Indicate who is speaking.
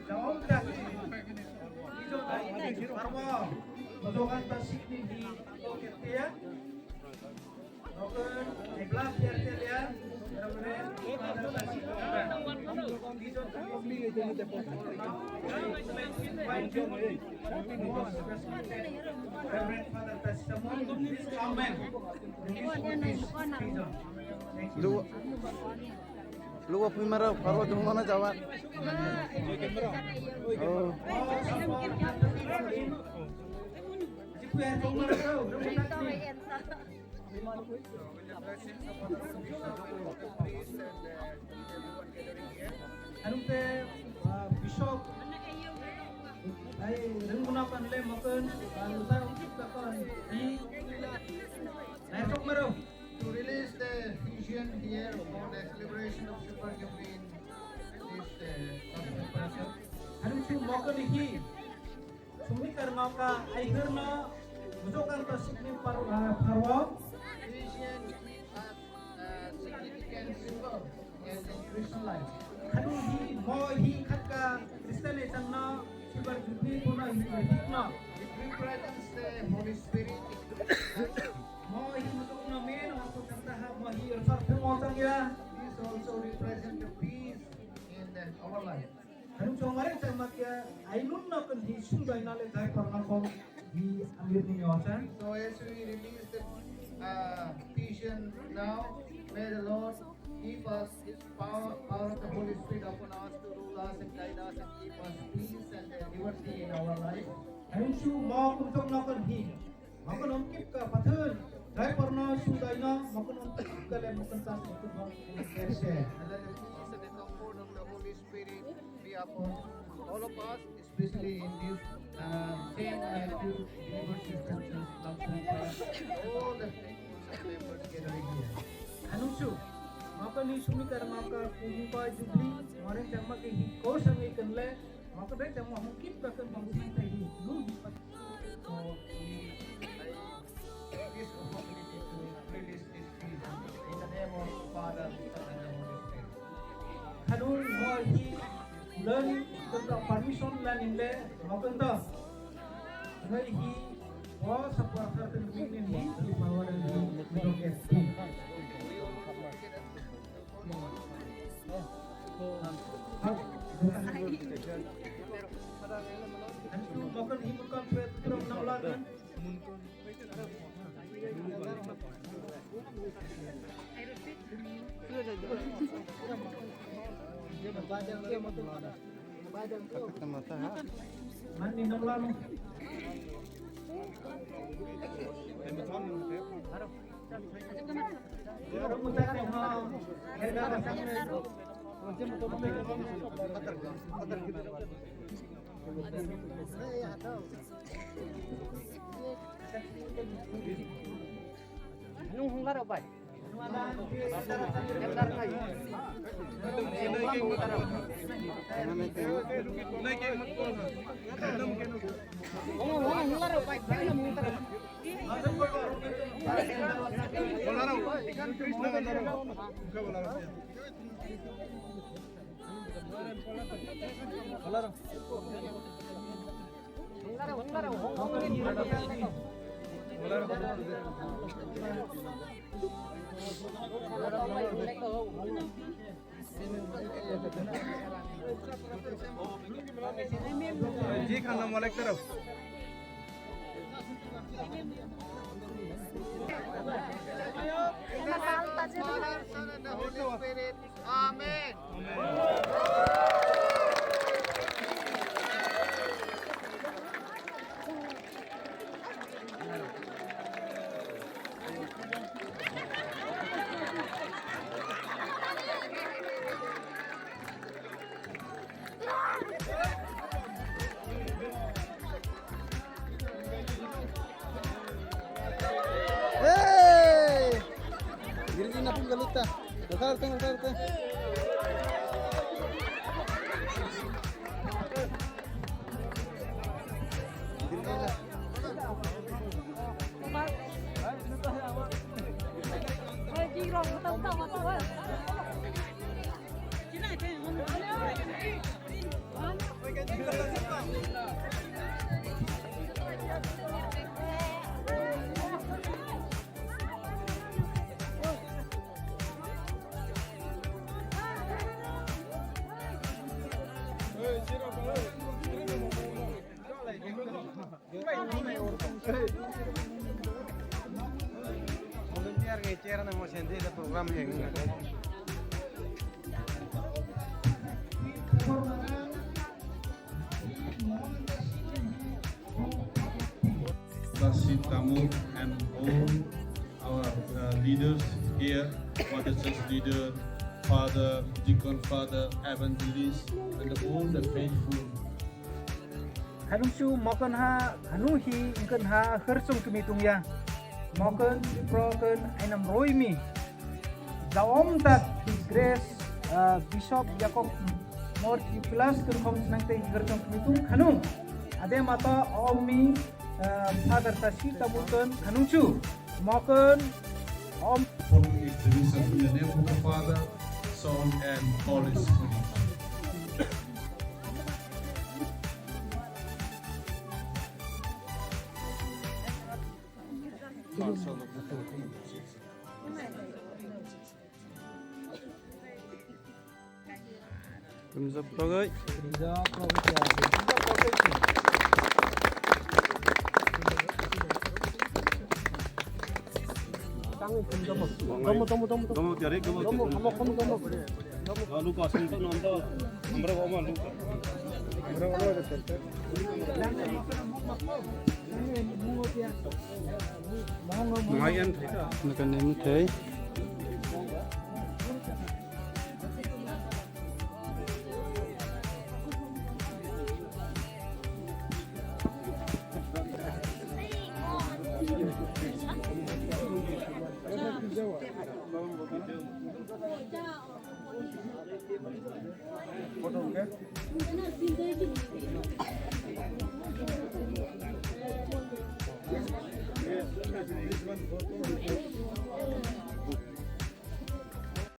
Speaker 1: Jawab dati. Ijo dati. Parwa. Majokan tasik ni di Tokyo. Oke, di belakang dia.
Speaker 2: Lu apa marah? Kalau di mana jawab? Oh.
Speaker 1: Anong te bishop ay menggunakan lem makan kalau saya untuk kapan di naik mero
Speaker 3: To release the vision here for the celebration of Super Jubilee in this person.
Speaker 1: anong si makan ini sumi karena ka ay karena bukan tasik ni parwa
Speaker 3: Vision has significant symbol in Christian life.
Speaker 1: anong hi kat ka Kristen na super jubi puna hikna
Speaker 3: It represents the Holy Spirit.
Speaker 1: mo hi mutok na men ako tantaha mo hi resort pemotang ya
Speaker 3: This also represents the peace in our life.
Speaker 1: anong chongare sama kia ainun na kan hi sundai nale jai parna ko hi amir ni awasan
Speaker 3: So as we release the vision now, may the Lord give us His power of the Holy Spirit upon us to rule us and guide us and give us peace and liberty in our life.
Speaker 1: anong su mo kutok na kan hi makan omkip ka pathun jai parna sundai na makan omkip ka le makan tas itu mo kerse
Speaker 3: And let the peace and the comfort of the Holy Spirit be upon all of us, especially in this same two brothers and sisters, all the faithfuls and members gathering here.
Speaker 1: anong su maka ni sumi kar maka kumpa jubli mare jamma ke hi ko sangi kan le maka dai jamma omkip ka kan bangsi tai hi lu hi pat
Speaker 3: So I take this opportunity to release this vision in the name of Father, Son, and the Holy Spirit.
Speaker 1: Hanun mo hi learn the permission learning le makanta ngai hi wa support ka ten binin hi power and midoke Antu makan hi makan pet terus naulan kan
Speaker 2: Kita mata ha.
Speaker 1: mandi naulan Orang muda kan ha ada rasanya
Speaker 4: Anong hunggar ba?
Speaker 2: जी खाना मालिक तरफ
Speaker 3: Father, Son, and the Holy Spirit. Amen.
Speaker 2: Hey! Giring na pong galita. Dasar. Volunteer ngecer na mo sendiri ada program yang
Speaker 5: Basit Tamu and all our leaders here, Mother Church leader, Father, Deacon Father, Evangelist, and all the faithful.
Speaker 1: Hanung su makan ha hanu hi ingkan ha hersung kemitung ya makan proken ainam roimi daom dat His Grace Bishop Jacob North Plus kerkom nangte hersung kemitung hanung ade mata omi Father Tasi tamukan hanung su makan om
Speaker 5: Following the reason in the name of the Father, Son, and Holy Spirit.
Speaker 2: Kumza progai. Kamu cari kamu. Lalu kasih itu nonton. Amra kamu lalu. Lumayan. Makan ini teh.
Speaker 5: This one,